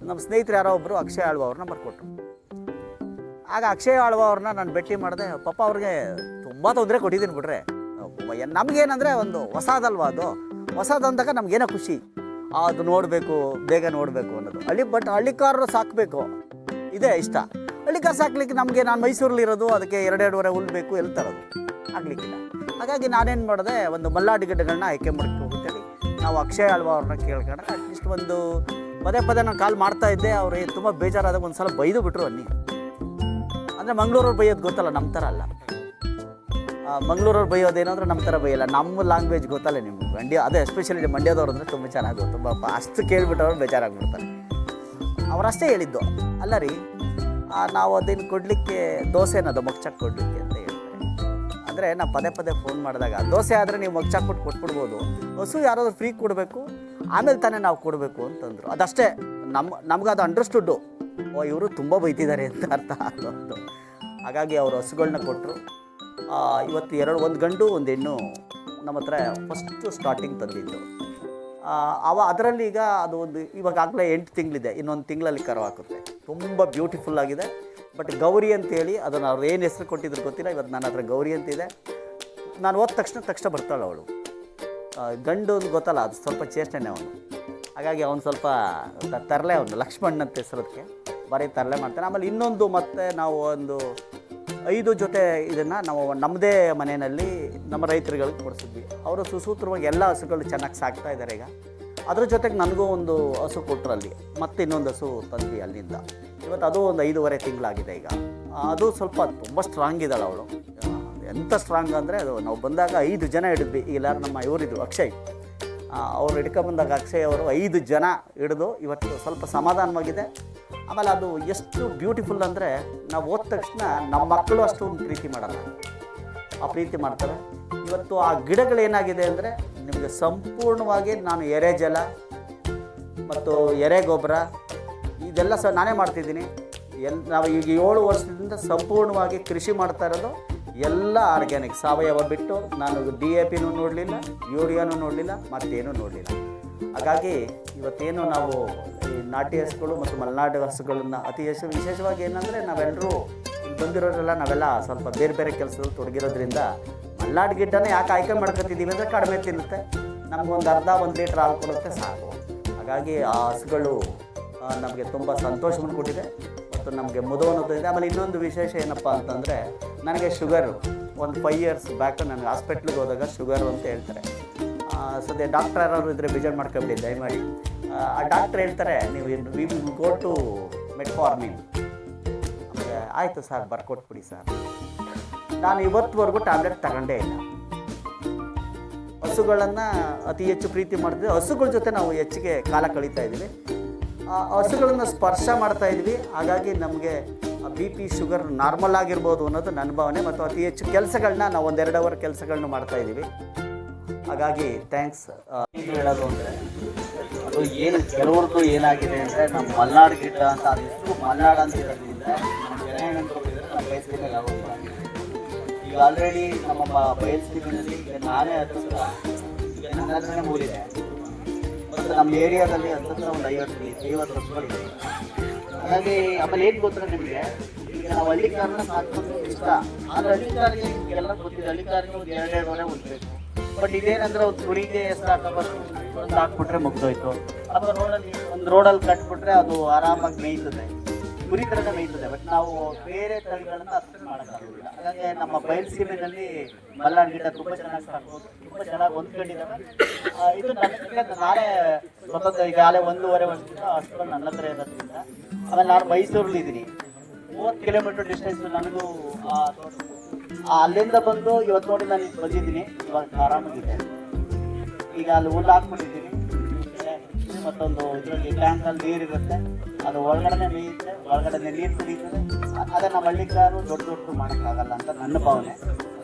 ನಮ್ಮ ಸ್ನೇಹಿತರು ಯಾರೋ ಒಬ್ಬರು ಅಕ್ಷಯ್ ಆಳ್ವ ಅವ್ರನ್ನ ಬರ್ಕೊಟ್ರು. ಆಗ ಅಕ್ಷಯ್ ಆಳ್ವ ಅವ್ರನ್ನ ನಾನು ಭೇಟಿ ಮಾಡಿದೆ. ಪಾಪ ಅವ್ರಿಗೆ ತುಂಬ ತೊಂದರೆ ಕೊಟ್ಟಿದ್ದೀನಿ ಬಿಡ್ರೆ. ನಮಗೇನಂದರೆ ಒಂದು ಹೊಸದಲ್ವ, ಅದು ಹೊಸದಂದಾಗ ನಮಗೇನೋ ಖುಷಿ, ಅದು ನೋಡಬೇಕು, ಬೇಗ ನೋಡಬೇಕು ಅನ್ನೋದು. ಬಟ್ ಹಳ್ಳಿಕಾರರು ಸಾಕಬೇಕು ಇದೇ ಇಷ್ಟ. ಹಳ್ಳಿಕಾರು ಸಾಕ್ಲಿಕ್ಕೆ ನಮಗೆ, ನಾನು ಮೈಸೂರಲ್ಲಿರೋದು, ಅದಕ್ಕೆ 2-2.5 ಹುಲ್ಲು ಬೇಕು, ಎಲ್ಲಿ ತರೋದು ಆಗಲಿಕ್ಕಿಲ್ಲ. ಹಾಗಾಗಿ ನಾನೇನು ಮಾಡಿದೆ, ಒಂದು ಮಲ್ನಾಡು ಗಿಡಗಳನ್ನ ಆಯ್ಕೆ ಮಾಡ್ಕೋಬೇಕಂತೇಳಿ ನಾವು ಅಕ್ಷಯ್ ಆಳ್ವ ಅವ್ರನ್ನ ಕೇಳ್ಕೊಂಡ್ರೆ ಅಟ್ಲೀಸ್ಟ್ ಒಂದು ಪದೇ ನಾನು ಕಾಲ್ ಮಾಡ್ತಾ ಇದ್ದೆ. ಅವ್ರು ತುಂಬ ಬೇಜಾರಾದಾಗ ಒಂದು ಸಲ ಬೈದು ಬಿಟ್ರು. ಅನ್ನಿ ಅಂದರೆ ಮಂಗಳೂರವ್ರು ಬೈಯೋದು ಗೊತ್ತಲ್ಲ, ನಮ್ಮ ಥರ ಅಲ್ಲ. ಮಂಗಳೂರವ್ರು ಬೈಯೋದೇನಂದ್ರೆ ನಮ್ಮ ಥರ ಬೈಯಲ್ಲ, ನಮ್ಮ ಲ್ಯಾಂಗ್ವೇಜ್ ಗೊತ್ತಲ್ಲ ನಿಮ್ಗೆ. ಅದೇ ಎಸ್ಪೆಷಲಿ ಮಂಡ್ಯದವ್ರು ಅಂದರೆ ತುಂಬ ಚೆನ್ನಾಗಿ ಗೊತ್ತು. ಅಷ್ಟು ಕೇಳಿಬಿಟ್ಟು ಅವ್ರು ಬೇಜಾರಾಗ್ಬಿಡ್ತಾರೆ. ಅವರಷ್ಟೇ ಹೇಳಿದ್ದು, ಅಲ್ಲ ರೀ ನಾವು ಅದನ್ನು ಕೊಡಲಿಕ್ಕೆ ದೋಸೆನದು ಮೊಗ್ಚಾಕ್ ಕೊಡಲಿಕ್ಕೆ ಅಂತ ಹೇಳ್ತಾರೆ. ಅಂದರೆ ನಾವು ಪದೇ ಫೋನ್ ಮಾಡಿದಾಗ ದೋಸೆ ಆದರೆ ನೀವು ಮೊಗ್ಚಾಕ್ ಕೊಟ್ಟು ಕೊಟ್ಬಿಡ್ಬೋದು, ಹಸು ಯಾರಾದರೂ ಫ್ರೀ ಕೊಡಬೇಕು, ಆಮೇಲೆ ತಾನೇ ನಾವು ಕೊಡಬೇಕು ಅಂತಂದರು. ಅದಷ್ಟೇ ನಮ್ಗೆ ಅದು ಅಂಡರ್ಸ್ಟುಡ್ಡು. ಇವರು ತುಂಬ ಬೈತಿದ್ದಾರೆ ಅಂತ ಅರ್ಥ ಆಗೋದು. ಹಾಗಾಗಿ ಅವರು ಹಸುಗಳನ್ನ ಕೊಟ್ಟರು. ಇವತ್ತು ಒಂದು ಗಂಡು ಒಂದು ಹೆಣ್ಣು ನಮ್ಮ ಹತ್ರ ಫಸ್ಟು ಸ್ಟಾರ್ಟಿಂಗ್ ತಂದಿದ್ದು. ಅದರಲ್ಲಿ ಈಗ ಅದು ಒಂದು ಇವಾಗಲೇ 8 ತಿಂಗಳಿದೆ, ಇನ್ನೊಂದು ತಿಂಗಳಲ್ಲಿ ಕರು ಹಾಕುತ್ತೆ. ತುಂಬ ಬ್ಯೂಟಿಫುಲ್ ಆಗಿದೆ. ಬಟ್ ಗೌರಿ ಅಂತೇಳಿ ಅದನ್ನು ಅವ್ರು ಏನು ಹೆಸರು ಕೊಟ್ಟಿದ್ರು ಗೊತ್ತಿಲ್ಲ. ಇವತ್ತು ನನ್ನ ಹತ್ರ ಗೌರಿ ಅಂತಿದೆ. ನಾನು ಹೋದ ತಕ್ಷಣ ಬರ್ತಾಳೆ ಅವಳು. ಗಂಡು ಗೊತ್ತಲ್ಲ, ಅದು ಸ್ವಲ್ಪ ಚೇಷ್ಟನೆ ಅವನು. ಹಾಗಾಗಿ ಅವನು ಸ್ವಲ್ಪ ತರಲೆ, ಅವನು ಲಕ್ಷ್ಮಣ್ ಅಂತ ಹೆಸರದಕ್ಕೆ ಭಾರಿ ತರಲೆ ಮಾಡ್ತಾನೆ. ಆಮೇಲೆ ಇನ್ನೊಂದು ಮತ್ತೆ ನಾವು ಒಂದು 5 ಜೊತೆ ಇದನ್ನು ನಾವು ನಮ್ಮದೇ ಮನೆಯಲ್ಲಿ ನಮ್ಮ ರೈತರುಗಳಿಗೆ ಕೊಡಿಸಿದ್ವಿ. ಅವರು ಸುಸೂತ್ರವಾಗಿ ಎಲ್ಲ ಹಸುಗಳು ಚೆನ್ನಾಗಿ ಸಾಕ್ತಾ ಇದ್ದಾರೆ. ಈಗ ಅದ್ರ ಜೊತೆಗೆ ನನಗೂ ಒಂದು ಹಸು ಕೊಟ್ಟರು ಅಲ್ಲಿ, ಮತ್ತೆ ಇನ್ನೊಂದು ಹಸು ತಂದ್ವಿ ಅಲ್ಲಿಂದ. ಇವತ್ತು ಅದು ಒಂದು 5.5 ತಿಂಗಳಾಗಿದೆ. ಈಗ ಅದು ಸ್ವಲ್ಪ ತುಂಬ ಸ್ಟ್ರಾಂಗ್ ಇದ್ದಾಳೆ ಅವಳು. ಎಂಥ ಸ್ಟ್ರಾಂಗ್ ಅಂದರೆ ಅದು ನಾವು ಬಂದಾಗ 5 ಜನ ಹಿಡಿದ್ವಿ. ಎಲ್ಲರೂ ನಮ್ಮ ಇವರಿದ್ರು ಅಕ್ಷಯ್, ಅವ್ರು ಹಿಡ್ಕೊಂಬಂದಾಗ ಅಕ್ಷಯ್ ಅವರು 5 ಜನ ಹಿಡಿದು ಇವತ್ತು ಸ್ವಲ್ಪ ಸಮಾಧಾನವಾಗಿದೆ. ಆಮೇಲೆ ಅದು ಎಷ್ಟು ಬ್ಯೂಟಿಫುಲ್ ಅಂದರೆ ನಾವು ಹೋದ ತಕ್ಷಣ ನಮ್ಮ ಮಕ್ಕಳು ಅಷ್ಟೊಂದು ಪ್ರೀತಿ ಮಾಡಲ್ಲ, ಆ ಪ್ರೀತಿ ಮಾಡ್ತಾರೆ. ಇವತ್ತು ಆ ಗಿಡಗಳೇನಾಗಿದೆ ಅಂದರೆ ನಿಮಗೆ ಸಂಪೂರ್ಣವಾಗಿ ನಾನು ಎರೆಜಲ ಮತ್ತು ಎರೆ ಗೊಬ್ಬರ ಇದೆಲ್ಲ ನಾನೇ ಮಾಡ್ತಿದ್ದೀನಿ. ನಾವು ಈಗ 7 ವರ್ಷದಿಂದ ಸಂಪೂರ್ಣವಾಗಿ ಕೃಷಿ ಮಾಡ್ತಾ ಇರೋದು ಎಲ್ಲ ಆರ್ಗ್ಯಾನಿಕ್, ಸಾವಯವ ಬಿಟ್ಟು ನಾನು DAPನೂ ನೋಡಲಿಲ್ಲ, ಯೂರಿಯಾನೂ ನೋಡಲಿಲ್ಲ, ಮತ್ತೇನೂ ನೋಡಲಿಲ್ಲ. ಹಾಗಾಗಿ ಇವತ್ತೇನು ನಾವು ಈ ನಾಟಿ ಹಸುಗಳು ಮತ್ತು ಮಲೆನಾಡು ಹಸುಗಳನ್ನು ಅತಿ ವಿಶೇಷವಾಗಿ ಏನಂದರೆ ನಾವೆಲ್ಲರೂ ಬಂದಿರೋರೆಲ್ಲ ನಾವೆಲ್ಲ ಸ್ವಲ್ಪ ಬೇರೆ ಕೆಲಸದಲ್ಲಿ ತೊಡಗಿರೋದ್ರಿಂದ ಮಲೆನಾಡು ಗಿಡ್ಡನೇ ಯಾಕೆ ಆಯ್ಕೆ ಮಾಡ್ಕೊತಿದ್ದೀವಿ ಅಂದರೆ ಕಡಿಮೆ ತಿನ್ನುತ್ತೆ, ನಮಗೊಂದು ಅರ್ಧ 1 ಲೀಟ್ರ್ ಹಾಲು ಕೊಡುತ್ತೆ ಸಾಕು. ಹಾಗಾಗಿ ಆ ಹಸುಗಳು ನಮಗೆ ತುಂಬ ಸಂತೋಷವನ್ನು ಕೊಟ್ಟಿದೆ ಮತ್ತು ನಮಗೆ ಮುದ ಅನ್ನೋದಿದೆ. ಆಮೇಲೆ ಇನ್ನೊಂದು ವಿಶೇಷ ಏನಪ್ಪ ಅಂತಂದರೆ ನನಗೆ ಶುಗರು ಒಂದು 5 ಇಯರ್ಸ್ ಬ್ಯಾಕ್ ನನಗೆ ಹಾಸ್ಪಿಟ್ಲಿಗೆ ಹೋದಾಗ ಶುಗರು ಅಂತ ಹೇಳ್ತಾರೆ. ಸದ್ಯ ಡಾಕ್ಟರ್ ಯಾರಾದ್ರು ಇದ್ದರೆ ಬೇಜಾರು ಮಾಡ್ಕೊಬಿಡಿ ದಯಮಾಡಿ. ಆ ಡಾಕ್ಟ್ರ್ ಹೇಳ್ತಾರೆ ನೀವು we will go to metformin. ಆಮೇಲೆ ಆಯಿತು ಸರ್ ಬರ್ಕೊಟ್ಬಿಡಿ ಸರ್. ನಾನು ಇವತ್ತುವರೆಗೂ ಟ್ಯಾಬ್ಲೆಟ್ ತಗೊಂಡೇ ಇಲ್ಲ. ಹಸುಗಳನ್ನು ಅತಿ ಹೆಚ್ಚು ಪ್ರೀತಿ ಮಾಡ್ತಿದ್ವಿ. ಹಸುಗಳ ಜೊತೆ ನಾವು ಹೆಚ್ಚಿಗೆ ಕಾಲ ಕಳೀತಾ ಇದ್ದೀವಿ, ಹಸುಗಳನ್ನು ಸ್ಪರ್ಶ ಮಾಡ್ತಾ ಇದ್ವಿ. ಹಾಗಾಗಿ ನಮಗೆ BP ಶುಗರ್ ನಾರ್ಮಲ್ ಆಗಿರ್ಬೋದು ಅನ್ನೋದು ನನ್ನ ಭಾವನೆ. ಮತ್ತು ಅತಿ ಹೆಚ್ಚು ಕೆಲಸಗಳನ್ನ ನಾವು 1-2 ಅವರ್ ಕೆಲಸಗಳನ್ನ ಮಾಡ್ತಾ ಇದ್ದೀವಿ. ಹಾಗಾಗಿ ಥ್ಯಾಂಕ್ಸ್. ಹೇಳೋದು ಅಂದರೆ ಅದು ಏನು ಕೆಲವ್ರದ್ದು ಏನಾಗಿದೆ ಅಂದರೆ ನಮ್ಮ ಮಲೆನಾಡು ಗಿಡ್ಡ ಅಂತ ಅದೆಷ್ಟು ಮಲೆನಾಡು ಅಂತ ಇರೋದ್ರಿಂದ ನಮ್ಮ ಜನ ಏನಂತ ಹೋಗಿದ್ರೆ ನಮ್ಮ ಬಯಸ್ತಿನ ಈಗ ಆಲ್ರೆಡಿ ನಮ್ಮ ಬಯಸ್ತಿನಲ್ಲಿ ಈಗ ನಾನೇ ಹತ್ತಿರ ಈಗ ನನ್ನ ಹತ್ರನೇ ಮೂರಿದೆ. ಮತ್ತು ನಮ್ಮ ಏರಿಯಾದಲ್ಲಿ ಹತ್ತಿರ ಒಂದು 50 ವರ್ಷಗಳಿದೆ. ಹಾಗಾಗಿ ಆಮೇಲೆ ಏನು ಗೊತ್ತಿಲ್ಲ ನಿಮಗೆ, ಈಗ ನಾವು ಹಳ್ಳಿಕಾರನ್ನ ಸಾಕೋದು ಇಷ್ಟ. ಆದರೆ ಹಳ್ಳಿಕಾರಿಗೆ ಎಲ್ಲ ಗೊತ್ತಿದೆ, ಹಳ್ಳಿಕಾರಿಗೆ ಒಂದು 2-2 ಹೊರೆ ಹೊಂದಬೇಕು. ಬಟ್ ಇದೇನಂದ್ರೆ ಒಂದು ತುಳಿಗೆ ಎಷ್ಟು ಹಾಕಬಾರ್ದು, ಒಂದು ಹಾಕ್ಬಿಟ್ರೆ ಮುಗ್ದೋಯ್ತು. ಅಥವಾ ರೋಡಲ್ಲಿ ಕಟ್ಬಿಟ್ರೆ ಅದು ಆರಾಮಾಗಿ ಮೇಯ್ತದೆ, ಗುರಿ ಥರನೇ ಮೇಯ್ತದೆ. ಬಟ್ ನಾವು ಬೇರೆ ತಳಿಗಳನ್ನು ಅಷ್ಟು ಮಾಡೋಕ್ಕಾಗೋದಿಲ್ಲ. ಹಾಗಾಗಿ ನಮ್ಮ ಬಯಲುಸೀಮೆಯಲ್ಲಿ ಮಲೆನಾಡು ಗಿಡ ತುಂಬ ಚೆನ್ನಾಗಿ ಸಾಕ್ಬೋದು, ತುಂಬ ಚೆನ್ನಾಗಿ ಹೊಂದ್ಕೊಂಡಿದ್ದಾವೆ. ಇದು ನಾನೇ ಮತ್ತೊಂದು ಈಗಾಗಲೇ 1.5 ವರ್ಷದಿಂದ ಅಷ್ಟು ನನ್ನ ಹತ್ರ ಇರೋದ್ರಿಂದ. ಆಮೇಲೆ ನಾನು ಮೈಸೂರಲ್ಲಿದ್ದೀನಿ, 30 ಕಿಲೋಮೀಟರ್ ಡಿಸ್ಟೆನ್ಸ್ ನನಗೂ. ಅಲ್ಲಿಂದ ಬಂದು ಇವತ್ತು ನೋಡಿ ನಾನು ಬಂದಿದ್ದೀನಿ, ಇವಾಗ ಆರಾಮಾಗಿದೆ. ಈಗ ಅಲ್ಲಿ ಹುಲ್ಲು ಹಾಕ್ಬಿಟ್ಟಿದ್ದೀನಿ. ಮತ್ತೊಂದು ಇದರಲ್ಲಿ ಟ್ಯಾಂಕಲ್ಲಿ ನೀರಿರುತ್ತೆ, ಅದು ಒಳಗಡೆ ಮೇಯುತ್ತೆ, ಒಳಗಡೆ ನೀರು ಕುಡಿಯುತ್ತದೆ. ಅದೇ ನಮ್ಮ ಹಳ್ಳಿಕಾರು ದೊಡ್ಡ ಮಾಡೋಕ್ಕಾಗಲ್ಲ ಅಂತ ನನ್ನ ಭಾವನೆ.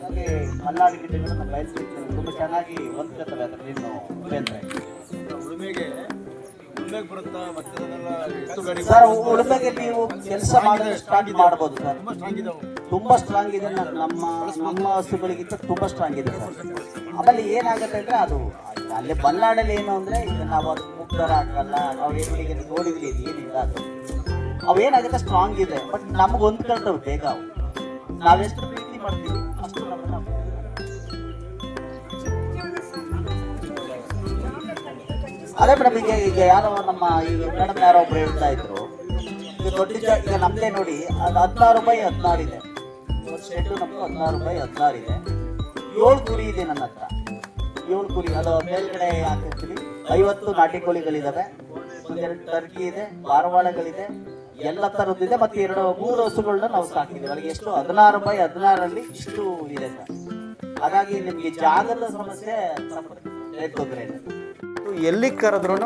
ಹಾಗಾಗಿ ಮಲೆನಾಡು ಗಿಡಗಳು ನಮ್ಮ ಬಯಸ್ಲಿಕ್ಕೆ ತುಂಬ ಚೆನ್ನಾಗಿ ಹೊಂದ್ಕೊತವೆ. ಅದರಲ್ಲಿ ಏನು ಉಳಿಮೆಗೆ ಸರ್ ಉಳುಮೆಗೆ ನೀವು ಕೆಲಸ ಮಾಡೋದು ಸ್ಟಾರ್ಟ್ ಮಾಡ್ಬೋದು ಸರ್. ತುಂಬಾ ಸ್ಟ್ರಾಂಗ್ ಇದೆ. ನಮ್ಮ ಹಸುಗಳಿಗಿಂತ ತುಂಬಾ ಸ್ಟ್ರಾಂಗ್ ಇದೆ ಸರ್. ಆಮೇಲೆ ಏನಾಗುತ್ತೆ ಅಂದ್ರೆ ಅದು ಅಲ್ಲಿ ಮಲೆನಾಡಲ್ಲಿ ಏನು ಅಂದ್ರೆ ಈಗ ನಾವು ಅದು ಮುಗ್ಧರ ಹಾಕಲ್ಲ, ನಾವು ಏನಿಗೆ ನೋಡಿದ್ವಿ ಏನಿಲ್ಲ ಅದು ಅವೇನಾಗುತ್ತೆ ಸ್ಟ್ರಾಂಗ್ ಇದೆ. ಬಟ್ ನಮ್ಗೆ ಹೊಂದ್ಕೊಳ್ತವೆ ಬೇಗ. ಅವು ನಾವೆಷ್ಟು ಪ್ರೀತಿ ಮಾಡ್ತೀವಿ ಅಷ್ಟು ನಮ್ಮನ್ನ ಅದೇ ಮೇಡಮ್. ಈಗ ಯಾರೋ ನಮ್ಮ ಈಗ ಮೇಡಮ್ ಯಾರೋ ಒಬ್ರು ಹೇಳ್ತಾ ಇದ್ರು, ಈಗ ದೊಡ್ಡ ಈಗ ನಮ್ಮದೇ ನೋಡಿ ಅದು 16 ಬೈ 16 ಇದೆ. ಶೆಡ್ಡು ನಮ್ಮದು 16 ಬೈ 16 ಇದೆ. 7 ಕುರಿ ಇದೆ ನನ್ನ ಹತ್ರ. 7 ಕುರಿ ಅದು ಮೇಲ್ಗಡೆ ಹಾಕಿರ್ತೀವಿ. 50 ನಾಟಿ ಕೋಳಿಗಳಿದ್ದಾವೆ, ಒಂದೆರಡು ಟರ್ಕಿ ಇದೆ, ಪಾರವಾಳಗಳಿದೆ, ಎಲ್ಲ ಥರದ್ದಿದೆ. ಮತ್ತು 3 ಹಸುಗಳನ್ನ ನಾವು ಸಾಕಿದ್ದೀವಿ. ಅಲ್ಲಿಗೆ ಎಷ್ಟು 16 ಬೈ 16ರಲ್ಲಿ ಇಷ್ಟು ಇದೆ ಸರ್. ಹಾಗಾಗಿ ನಿಮಗೆ ಜಾಗದ ಸಮಸ್ಯೆ ತೊಂದರೆ ಇದೆ. ಎಲ್ಲಿ ಕರೆದ್ರೂ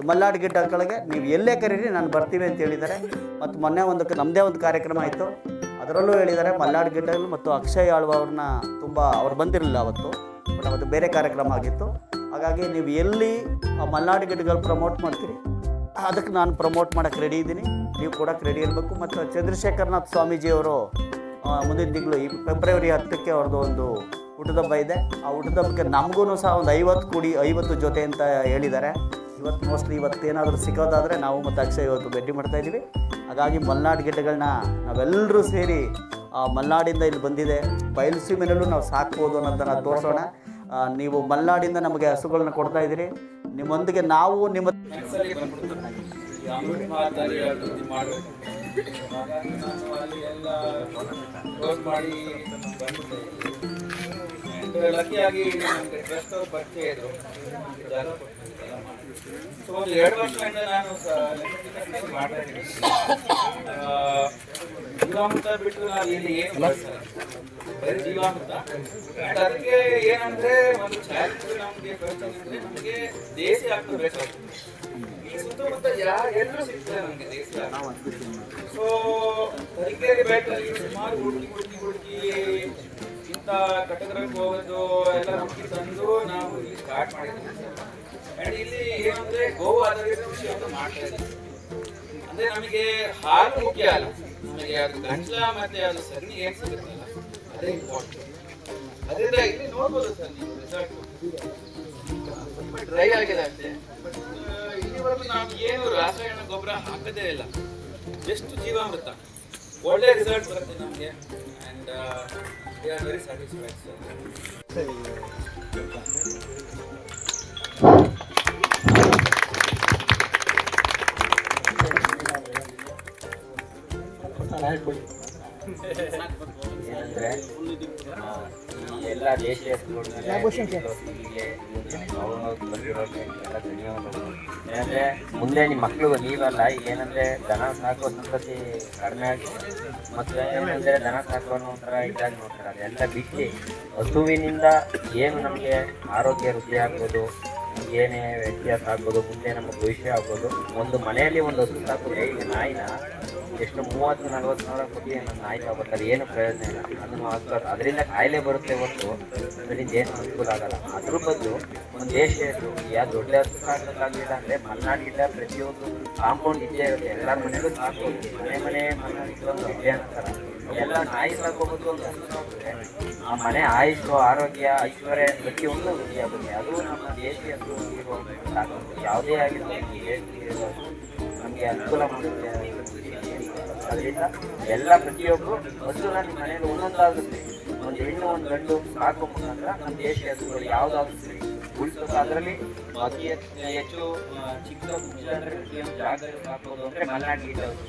ಮಲ್ನಾಡು ಗಿಡ್ಡಗಳಿಗೆ ನೀವು ಎಲ್ಲೇ ಕರೀರಿ ನಾನು ಬರ್ತೀವಿ ಅಂತ ಹೇಳಿದ್ದಾರೆ. ಮತ್ತು ಮೊನ್ನೆ ನಮ್ಮದೇ ಒಂದು ಕಾರ್ಯಕ್ರಮ ಆಯಿತು, ಅದರಲ್ಲೂ ಹೇಳಿದ್ದಾರೆ ಮಲ್ನಾಡು ಗಿಡ್ಡಗಳು ಮತ್ತು ಅಕ್ಷಯ್ ಆಳ್ವ ಅವ್ರನ್ನ ಅವ್ರು ಬಂದಿರಲಿಲ್ಲ ಅವತ್ತು, ಬಟ್ ಅವತ್ತು ಬೇರೆ ಕಾರ್ಯಕ್ರಮ ಆಗಿತ್ತು. ಹಾಗಾಗಿ ನೀವು ಎಲ್ಲಿ ಮಲ್ನಾಡು ಗಿಡ್ಡಗಳು ಪ್ರಮೋಟ್ ಮಾಡ್ತೀರಿ ಅದಕ್ಕೆ ನಾನು ಪ್ರಮೋಟ್ ಮಾಡೋಕ್ಕೆ ರೆಡಿ ಇದ್ದೀನಿ, ನೀವು ಕೊಡೋಕ್ಕೆ ರೆಡಿ ಇರಬೇಕು. ಮತ್ತು ಚಂದ್ರಶೇಖರನಾಥ್ ಸ್ವಾಮೀಜಿಯವರು ಮುಂದಿನ ತಿಂಗಳು ಈ ಫೆಬ್ರವರಿ 10ಕ್ಕೆ ಅವ್ರದ್ದು ಒಂದು ಹುಟ್ಟುದಬ್ಬ ಇದೆ. ಆ ಹುಟ್ಟುದಬ್ಬಕ್ಕೆ ನಮಗೂ ಸಹ ಒಂದು 50 ಜೊತೆ ಅಂತ ಹೇಳಿದ್ದಾರೆ. ಇವತ್ತೇನಾದರೂ ಸಿಗೋದಾದರೆ ನಾವು ಮತ್ತು ಅಕ್ಷಯ್ ಇವತ್ತು ಭೇಟಿ ಮಾಡ್ತಾಯಿದ್ದೀವಿ. ಹಾಗಾಗಿ ಮಲೆನಾಡು ಗಿಡ್ಡಗಳನ್ನ ನಾವೆಲ್ಲರೂ ಸೇರಿ ಮಲೆನಾಡಿಂದ ಇಲ್ಲಿ ಬಂದಿದೆ, ಬಯಲುಸೀಮೆನಲ್ಲೂ ನಾವು ಸಾಕ್ಬೋದು ಅನ್ನೋದನ್ನು ತೋರಿಸೋಣ. ನೀವು ಮಲೆನಾಡಿಂದ ನಮಗೆ ಹಸುಗಳನ್ನ ಕೊಡ್ತಾ ಇದ್ದೀರಿ, ನಿಮ್ಮೊಂದಿಗೆ ನಾವು ನಿಮ್ಮ ಲಕ್ಕಿಯಾಗಿ ನಮಗೆ ಟ್ರಸ್ಟ್ ಅವ್ರು ಪರಿಚಯ ಇದ್ರು. ಸೊ ಒಂದು 2 ವರ್ಷದಿಂದ ನಾನು ಮಾಡ್ತಾ ಇದ್ದೀನಿ. ಜೀವಾಮೃತ ಬಿಟ್ಟು ನಾವು ಇಲ್ಲಿ ಏನು ಬಳಸಲ್ಲ, ಬರೀ ಜೀವಾಮೃತ. ಅದಕ್ಕೆ ಏನಂದ್ರೆ ಒಂದು ಚಾಲೆಂಜ್ ನಮಗೆ ಫಸ್ಟ್ ಏನಂದ್ರೆ ನಮಗೆ ದೇಸಿ ಹಾಕಲು ಬೇಕಾಗ್ತದೆ. ಈ ಸುತ್ತಮುತ್ತ ಎಲ್ಲರೂ ಸಿಗ್ತದೆ ನಮಗೆ ದೇಸಿ ಹಾಕು. ಸೊ ತರೀಕೆರೆ ಬೆಟ್ಟಲ್ಲಿ ಸುಮಾರು ಹುಡುಕಿ ಇಂಥ ಕಟಕರಿಗೆ ಹೋಗೋದು ಎಲ್ಲ ಹುಡುಕಿ ತಂದು ನಾವು ಇಲ್ಲಿ ಸ್ಟಾರ್ಟ್ ಮಾಡಿದ್ದೀವಿ. ಆ್ಯಂಡ್ ಇಲ್ಲಿ ಏನಂದ್ರೆ ಗೋವು ಆಧಾರಿತ ಕೃಷಿಯನ್ನು ಮಾಡ್ತಾ ಇದ್ದೀವಿ. ಅಂದ್ರೆ ನಮಗೆ ಹಾಲು ಮುಖ್ಯ ಅಲ್ಲ, ನಮಗೆ ಅದು ಗಂಟ್ಲ ಮತ್ತೆ ಅದು ಸಗಣಿ ಏನ್ ಸಿಗುತ್ತಲ್ಲ ಅದೇ ಇಂಪಾರ್ಟೆಂಟ್. ಅದರಿಂದ ಇಲ್ಲಿ ನೋಡ್ಬೋದು ಸರ್ ನೀವು ರಿಸಲ್ಟ್ ತುಂಬ ಡ್ರೈ ಆಗಿದೆ ಅಷ್ಟೇ. ಬಟ್ ಇಲ್ಲಿವರೆಗೂ ನಾವು ಏನು ರಾಸಾಯನಿಕ ಗೊಬ್ಬರ ಹಾಕದೇ ಇಲ್ಲ, ಜಸ್ಟ್ ಜೀವಾಮೃತ. ಒಳ್ಳೆ ರಿಸಲ್ಟ್ ಬರುತ್ತೆ ನಮಗೆ. And we are very satisfied sir. ಏನಂದ್ರೆ ಎಲ್ಲ ದೇಶೀಯ ಏನಂದ್ರೆ ಮುಂದೆ ನಿಮ್ಮ ಮಕ್ಕಳು ನೀವಲ್ಲ, ಏನಂದ್ರೆ ದನ ಸಾಕುವ ಸಂತತಿ ಕಡಿಮೆ ಆಗಿದೆ. ಮತ್ತೆ ಏನಂದ್ರೆ ದನ ಸಾಕುವ ಒಂಥರ ಇದಾಗಿ ನೋಡ್ತಾರೆ. ಅದೆಲ್ಲ ಬಿಟ್ಟು ಹಸುವಿನಿಂದ ಏನು ನಮಗೆ ಆರೋಗ್ಯ ವೃದ್ಧಿ ಆಗ್ಬೋದು, ಏನೇ ವ್ಯತ್ಯಾಸ ಆಗ್ಬೋದು, ಮುಂದೆ ನಮ್ಮ ಭವಿಷ್ಯ ಆಗ್ಬೋದು. ಒಂದು ಮನೆಯಲ್ಲಿ ಒಂದು ಹಸು ಸಾಕಿದ್ರೆ ಈಗ ನಾಯಿನ ಎಷ್ಟು 30-40 ಸಾವಿರ ಕೊಟ್ಟು ನನ್ನ ನಾಯಿ ತಗೋತಾರೆ, ಏನು ಪ್ರಯೋಜನ ಇಲ್ಲ. ಅದನ್ನು ಅದರಿಂದ ಕಾಯಿಲೆ ಬರುತ್ತೆ ಹೊರತು ಅದರಿಂದ ಏನು ಅನುಕೂಲ ಆಗಲ್ಲ. ಅದ್ರ ಬದಲು ಒಂದು ದೇಶೀಯರು ಯಾರು ದೊಡ್ಡ ಹಸು ಸಾಕಕ್ಕಾಗಲಿಲ್ಲ ಅಂದರೆ ಮಲೆನಾಡಿಗಿಂತ ಪ್ರತಿಯೊಂದು ಕಾಂಪೌಂಡ್ ಇದ್ದೇ ಇರುತ್ತೆ. ಎಲ್ಲರ ಮನೆಯಲ್ಲೂ ಸಾಕೋದು, ಮನೆ ಮನೆಗೆ ಒಂದು ಅಭಿಯಾನ ಥರ ಎಲ್ಲ ನಾಯಿ ಸಾಕೋಬೋದು. ಒಂದು ಹಸು ಸಾಕಿದ್ರೆ ಆ ಮನೆ ಆಯುಷು, ಆರೋಗ್ಯ, ಐಶ್ವರ್ಯ ಪ್ರತಿಯೊಂದು ವೃದ್ಧಿ ಆಗುತ್ತೆ. ಅದು ನಮ್ಮ ದೇಶೀಯ ಹಸು ಇರೋ ಸಾಕೋದು ಯಾವುದೇ ಆಗಿರ್ಬೋದು ನಮಗೆ ಅನುಕೂಲ ಮಾಡುತ್ತೆ. ಅದರಿಂದ ಎಲ್ಲ ಪ್ರತಿಯೊಬ್ಬರು ಹಸುನ ನಿಮ್ಮ ಮನೆಯಲ್ಲಿ ಒಂದೊಂದಾಗುತ್ತೆ, ಒಂದು ಹೆಣ್ಣು ಒಂದು ಗಂಡು ಸಾಕೋ ಮುಖಾಂತರ ನಮ್ಮ ದೇಶೀಯ ಹಸುಗಳು ಯಾವುದಾದ್ರು ಉಳಿಸೋದು. ಅದರಲ್ಲಿ ಅತಿ ಹೆಚ್ಚು ಚಿಕ್ಕ ಪ್ರತಿಯೊಂದು ಜಾಗದಲ್ಲಿ ಸಾಕೋದು ಅಂದರೆ ಮಲೆನಾಡು ಗಿಡ್ಡ ಹಸು.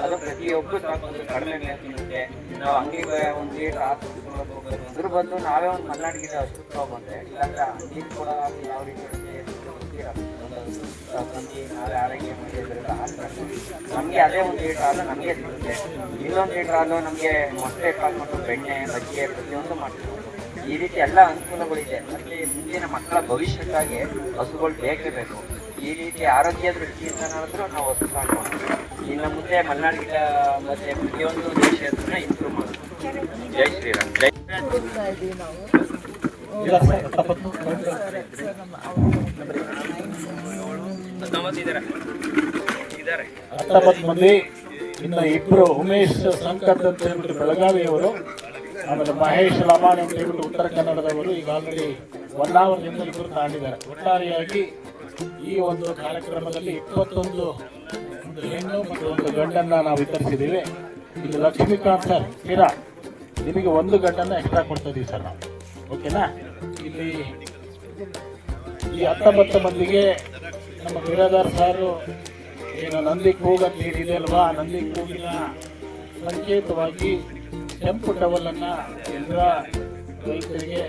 ಅದು ಪ್ರತಿಯೊಬ್ಬರು ಸಾಕೋದು ಕಡಿಮೆ ಮೇಲೆ ತಿನ್ನುತ್ತೆ. ನಾವು ಅಂಗಡಿಗೆ ಒಂದು ಲೀಟರ್ ಹಾಕಿ ಹೋಗೋದು, ಅದ್ರ ಬದಲು ನಾವೇ ಒಂದು ಮಲೆನಾಡು ಗಿಡ್ಡ ಹಸು ತೊಗೊಂಡ್ರೆ, ಇಲ್ಲಾಂದ್ರೆ ಅಂಗಡಿ ಕೂಡ ಯಾವ ರೀತಿ ನಾವೇ ಆರೈಕೆ ಮಾಡಿದ್ರಿಂದ ನಮಗೆ ಅದೇ ಒಂದು ಲೀಟರ್ ಹಾಲು ನಮಗೆ ಸಿಗುತ್ತೆ. ಇನ್ನೊಂದು ಲೀಟರ್ ಹಾಲು ನಮಗೆ ಮೊಸಳೆ ಹಾಕ್ಕೊಂಡು ಬೆಣ್ಣೆ, ಮಜ್ಜಿಗೆ ಪ್ರತಿಯೊಂದು ಮಾಡ್ತೀವಿ. ಈ ರೀತಿ ಎಲ್ಲ ಅನುಕೂಲಗಳಿದೆ. ಅಲ್ಲಿ ಮುಂದಿನ ಮಕ್ಕಳ ಭವಿಷ್ಯಕ್ಕಾಗಿ ಹಸುಗಳು ಬೇಕೇ ಬೇಕು. ಈ ರೀತಿ ಆರೋಗ್ಯ ದೃಷ್ಟಿಯಿಂದ ಏನಾದರೂ ನಾವು ಹಸು ಸಾಕೋಣ. ಇನ್ನು ಮುಂದೆ ಮಲೆನಾಡು ಗಿಡ ಮತ್ತು ಪ್ರತಿಯೊಂದು ದೇಶನ ಇಂಪ್ರೂವ್ ಮಾಡೋದು. ಜೈ ಶ್ರೀರಾಮ್. ಜೈ 19 ಮಂದಿ, ಇನ್ನು ಇಬ್ಬರು ಉಮೇಶ್ ಸಂಕತ್ ಅಂತ ಹೇಳ್ಬಿಟ್ಟು ಬೆಳಗಾವಿಯವರು, ಆಮೇಲೆ ಮಹೇಶ್ ಲಮಾಣಿ ಅಂತ ಹೇಳ್ಬಿಟ್ಟು ಉತ್ತರ ಕನ್ನಡದವರು. ಈಗ ಆಲ್ರೆಡಿ 1 ಅವರ್ನಿಂದ ಇಬ್ಬರು ತಾಂಡಿದ್ದಾರೆ. ಒಟ್ಟಾರೆಯಾಗಿ ಈ ಒಂದು ಕಾರ್ಯಕ್ರಮದಲ್ಲಿ 21 ಒಂದು ಹೆಣ್ಣು ಮತ್ತು ಒಂದು ಗಂಡನ್ನ ನಾವು ವಿತರಿಸಿದ್ದೀವಿ. ಇದು ಲಕ್ಷ್ಮೀಕಾಂತ್ ಸರ್ ತೀರಾ ನಿಮಗೆ 1 ಗಂಡನ್ನ ಎಕ್ಸ್ಟ್ರಾ ಕೊಡ್ತಾ ಇದೀವಿ ಸರ್ ನಾವು. ಓಕೆನಾ? ಇಲ್ಲಿ ಈ 19 ಮಂದಿಗೆ ನಮ್ಮ ಬಿರಾದಾರ್ ಸಾರು ಏನು ನಂದಿ ಕೂಗ ನೀರಿದೆ ಅಲ್ವಾ, ನಂದಿ ಕೂಗಿನ ಸಂಕೇತವಾಗಿ ಕೆಂಪು ಟವಲನ್ನು ಎಲ್ಲ ರೈತರಿಗೆ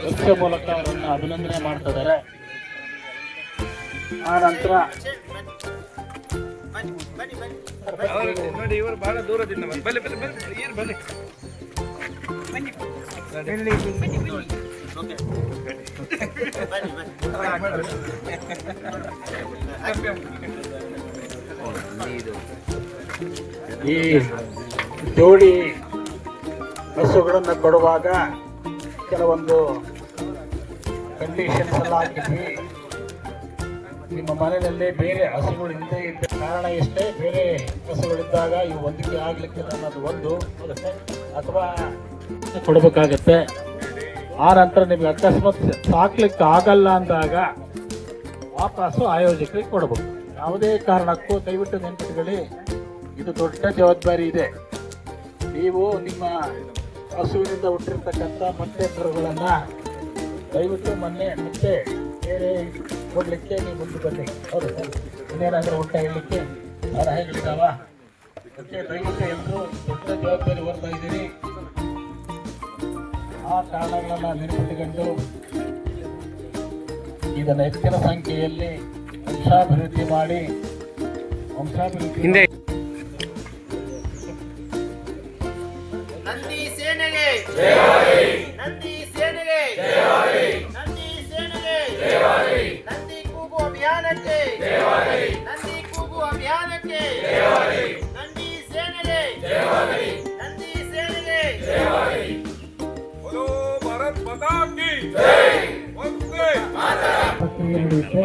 ಲಕ್ಷ ಮೂಲಕ ಅವರನ್ನು ಅಭಿನಂದನೆ ಮಾಡ್ತಾ ಇದ್ದಾರೆ. ಆ ನಂತರ ನೋಡಿ, ಇವರು ಬಹಳ ದೂರದಿಂದ ಬನ್ನಿ. ಈ ಜೋಡಿ ಹಸುಗಳನ್ನು ಕೊಡುವಾಗ ಕೆಲವೊಂದು ಕಂಡೀಷನ್ಸ್ ಎಲ್ಲ ಹಾಕಿದ್ವಿ. ನಿಮ್ಮ ಮನೆಯಲ್ಲಿ ಬೇರೆ ಹಸುಗಳು ಹಿಂದೆ ಇದ್ದ ಕಾರಣ ಎಷ್ಟೇ, ಬೇರೆ ಹಸುಗಳಿದ್ದಾಗ ಇವು ಹೊಂದಿಕೆ ಆಗ್ಲಿಕ್ಕೆ ಅನ್ನೋದು ಒಂದು ಅಥವಾ ಕೊಡಬೇಕಾಗತ್ತೆ. ಆ ನಂತರ ನಿಮ್ಗೆ ಅಕಸ್ಮಾತ್ ಸಾಕ್ಲಿಕ್ಕೆ ಆಗಲ್ಲ ಅಂದಾಗ ವಾಪಸ್ಸು ಆಯೋಜಕರಿಗೆ ಕೊಡಬೇಕು. ಯಾವುದೇ ಕಾರಣಕ್ಕೂ ದಯವಿಟ್ಟು ನೆನಪಿಟ್ಕೊಳ್ಳಿ, ಇದು ದೊಡ್ಡ ಜವಾಬ್ದಾರಿ ಇದೆ. ನೀವು ನಿಮ್ಮ ಹಸುವಿನಿಂದ ಹುಟ್ಟಿರ್ತಕ್ಕಂಥ ಮತ್ತೆ ಕರುಗಳನ್ನು ದಯವಿಟ್ಟು ಮತ್ತೆ ಬೇರೆ ಕೊಡಲಿಕ್ಕೆ ನೀವು ಮುಂದೆ ಬನ್ನಿ. ಹೌದು ಸರ್, ಇನ್ನೇನಾದರೂ ಊಟ ಹೇಳಲಿಕ್ಕೆ ಸಲಹೆಗಳಿದ್ದಾವ? ಅದಕ್ಕೆ ದಯವಿಟ್ಟು ಎಲ್ಲರೂ ದೊಡ್ಡ ಜವಾಬ್ದಾರಿ ಹೊರ್ತಾ ಇದ್ದೀರಿ. ಆ ಕಾರಣಗಳನ್ನ ನೆನಪಿಟ್ಟುಕೊಂಡು ಇದನ್ನು ಹೆಚ್ಚಿನ ಸಂಖ್ಯೆಯಲ್ಲಿ ವಂಶಾಭಿವೃದ್ಧಿ ಮಾಡಿ ಹಿಂದೆ ನಂದಿ ಸೇನೆಗೆ ನಂದಿ ಸೇನೆಗೆ ನಂದಿ ಸೇನೆಗೆ ನಂದಿ ಕೂಗು ಅಭಿಯಾನಕ್ಕೆ ನಂದಿ ಕೂಗು ಅಭಿಯಾನಕ್ಕೆ ನಂದಿ ಸೇನೆಗೆ ನಂದಿ ಸೇನೆಗೆ बोलो भारत माता की जय। वंदे ನಡೆಯುತ್ತೆ.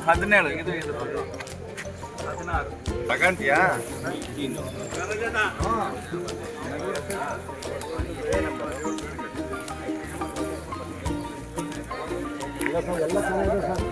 ಹದಿನೇಳು ಇದು 16 ತಗಂತೀಯಾ? ಎಲ್ಲ ಚೆನ್ನಾಗಿದೆ ಸರ್.